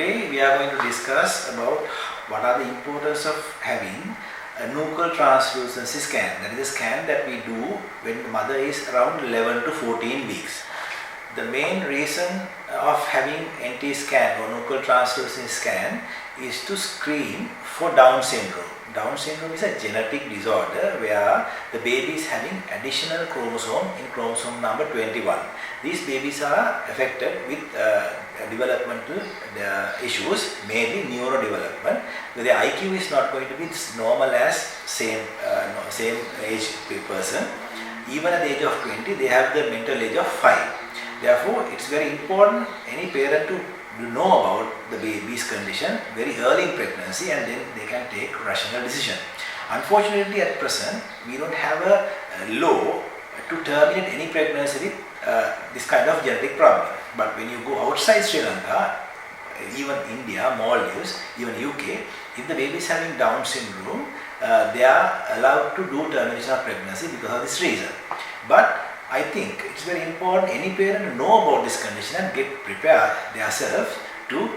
Today we are going to discuss about what are the importance of having a nuchal translucency scan. That is a scan that we do when the mother is around 11 to 14 weeks. The main reason of having NT scan or nuchal translucency scan is to screen for Down syndrome. Down syndrome is a genetic disorder where the baby is having additional chromosome in chromosome number 21. These babies are affected with developmental issues, mainly neurodevelopment. Their IQ is not going to be normal as same age person. Even at the age of 20, they have the mental age of 5. Therefore, it's very important any parent to know about the baby's condition very early in pregnancy, and then they can take rational decision. Unfortunately, at present, we don't have a law to terminate any pregnancy with this kind of genetic problem. But when you go outside Sri Lanka, even India, Maldives, even UK, if the baby is having Down syndrome, they are allowed to do termination of pregnancy because of this reason. But I think it's very important any parent to know about this condition and get prepared themselves to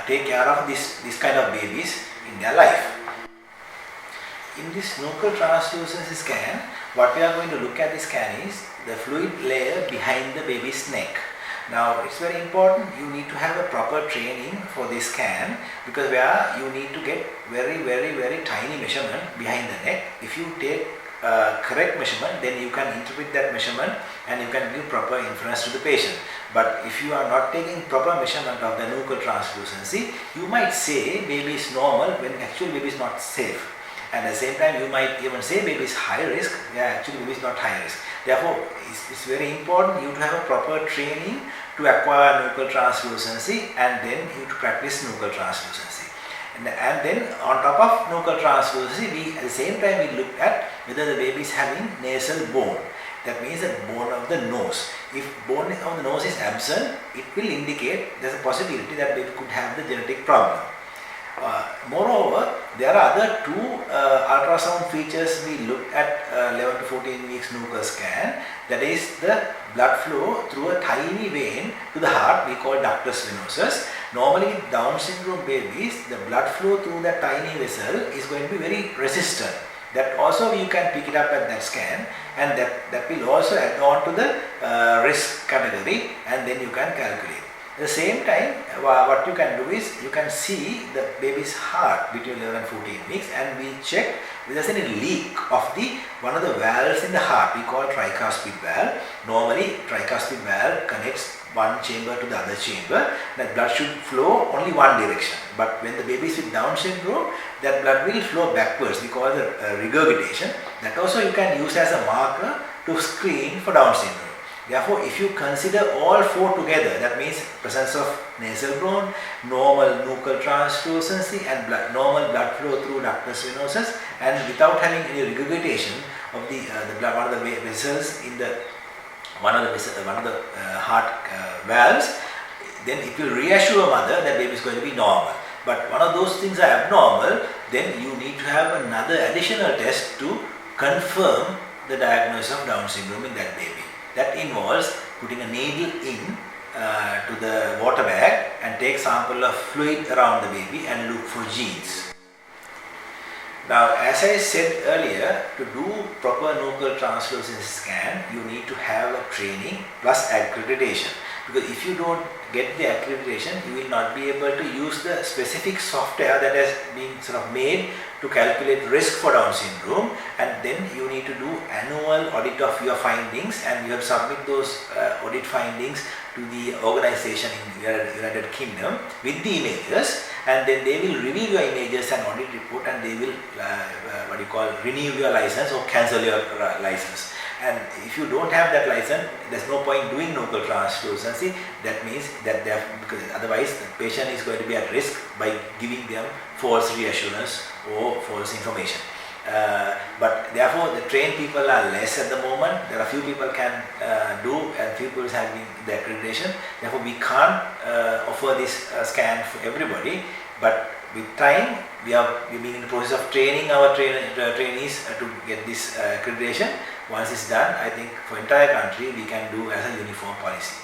take care of this kind of babies in their life. In this nuchal translucency scan, what we are going to look at this scan is the fluid layer behind the baby's neck. Now it's very important you need to have a proper training for this scan, because where you need to get very tiny measurement behind the neck. If you take correct measurement, then you can interpret that measurement and you can give proper inference to the patient. But if you are not taking proper measurement of the nuchal translucency, you might say baby is normal when actually baby is not safe. And at the same time, you might even say baby is high risk, yeah, actually baby is not high risk. Therefore, it's very important you to have a proper training to acquire nuchal translucency, and then you to practice nuchal translucency. And then on top of nuchal translucency, we at the same time we look at whether the baby is having nasal bone. That means the bone of the nose. If bone of the nose is absent, it will indicate there's a possibility that baby could have the genetic problem. Moreover, there are other two ultrasound features we look at 11 to 14 weeks nuchal scan. That is the blood flow through a tiny vein to the heart, we call ductus venosus. Normally with Down syndrome babies, the blood flow through that tiny vessel is going to be very resistant. That also you can pick it up at that scan, and that will also add on to the risk category, and then you can calculate. At the same time, what you can do is you can see the baby's heart between 11 and 14 weeks, and we check if there's any leak of one of the valves in the heart. We call tricuspid valve. Normally, tricuspid valve connects one chamber to the other chamber. That blood should flow only one direction. But when the baby is with Down syndrome, that blood will flow backwards. We call it regurgitation. That also you can use as a marker to screen for Down syndrome. Therefore, if you consider all four together, that means presence of nasal bone, normal nuchal translucency, and normal blood flow through ductus venosus, and without having any regurgitation of the blood, one of the vessels in the one of the heart valves, then it will reassure mother that baby is going to be normal. But one of those things are abnormal, then you need to have another additional test to confirm the diagnosis of Down syndrome in that baby. That involves putting a needle in to the water bag and take sample of fluid around the baby and look for genes. Now, as I said earlier, to do proper nuchal translucency scan, you need to have a training plus accreditation. Because if you don't get the accreditation, you will not be able to use the specific software that has been sort of made to calculate risk for Down syndrome, and then you need to do annual audit of your findings, and you have to submit those audit findings to the organization in United Kingdom with the images, and then they will review your images and audit report, and they will renew your license or cancel your license. And if you don't have that license, there's no point doing nuchal translucency. That means that because otherwise the patient is going to be at risk by giving them false reassurance or false information. But therefore the trained people are less at the moment. There are few people can do, and few people having the accreditation. Therefore we can't offer this scan for everybody. But with time, we're being in the process of training our trainees to get this accreditation. Once it's done, I think for entire country we can do as a uniform policy.